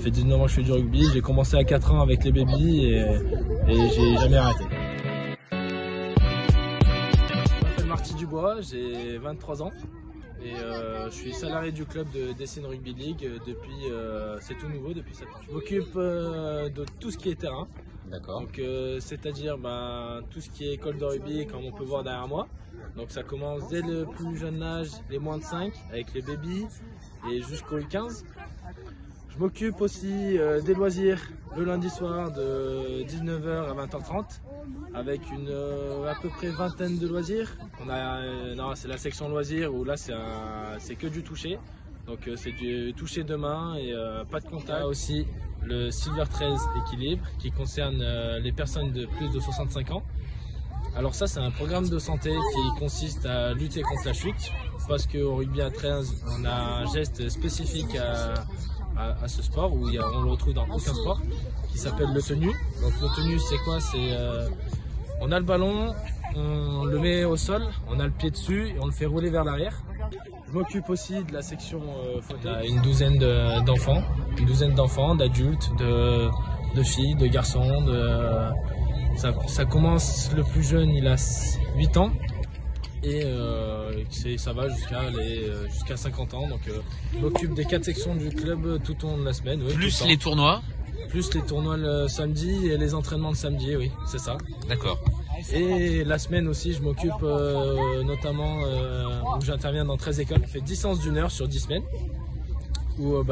fait 19 ans que je fais du rugby. J'ai commencé à 4 ans avec les babies et j'ai jamais arrêté. Je m'appelle Marty Dubois, j'ai 23 ans et je suis salarié du club de Dessine Rugby League depuis, c'est tout nouveau depuis 7 ans. Je m'occupe de tout ce qui est terrain. D'accord. Donc c'est-à-dire tout ce qui est école de rugby comme on peut voir derrière moi. Donc ça commence dès le plus jeune âge, les moins de 5 avec les babies et jusqu'au 15. Je m'occupe aussi des loisirs le lundi soir de 19h à 20h30 avec à peu près vingtaine de loisirs. C'est la section loisirs où là c'est que du toucher. Donc c'est du toucher de main et pas de contact. Aussi le Silver 13 équilibre qui concerne les personnes de plus de 65 ans. Alors ça c'est un programme de santé qui consiste à lutter contre la chute parce qu'au rugby à 13 on a un geste spécifique à ce sport où on le retrouve dans aucun sport qui s'appelle le tenu. Donc le tenu c'est quoi? On a le ballon, on le met au sol, on a le pied dessus et on le fait rouler vers l'arrière. Je m'occupe aussi de la section fauteuil. Une douzaine d'enfants, d'adultes, de filles, de garçons. Ça commence, le plus jeune il a 8 ans et ça va jusqu'à 50 ans. Donc je m'occupe des 4 sections du club tout au long de la semaine. Oui, plus les tournois? Plus les tournois le samedi et les entraînements le samedi, oui, c'est ça. D'accord. Et la semaine aussi, je m'occupe notamment où j'interviens dans 13 écoles. Je fais 10 séances d'1 heure sur 10 semaines où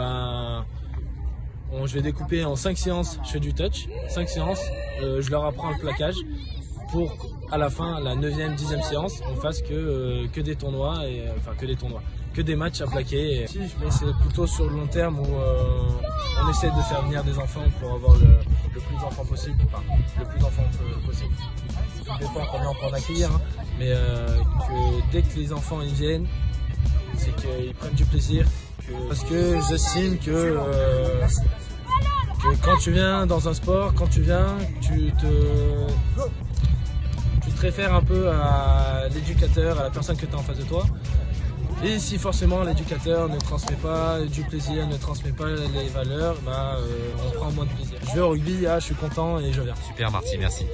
je vais découper en 5 séances, je fais du touch, 5 séances, je leur apprends le plaquage pour à la fin, la 9e, 10e séance, on fasse que des tournois, que des matchs à plaquer. Mais c'est plutôt sur le long terme où on essaie de faire venir des enfants pour avoir le plus d'enfants possible, possible. Ça dépend combien on peut en accueillir, hein, mais que dès que les enfants ils viennent, c'est qu'ils prennent du plaisir. Parce que j'estime que quand tu viens dans un sport, tu te réfères un peu à l'éducateur, à la personne que tu as en face de toi. Et si forcément l'éducateur ne transmet pas du plaisir, ne transmet pas les valeurs, on prend moins de plaisir. Je vais au rugby, je suis content et je viens. Super Marty, merci.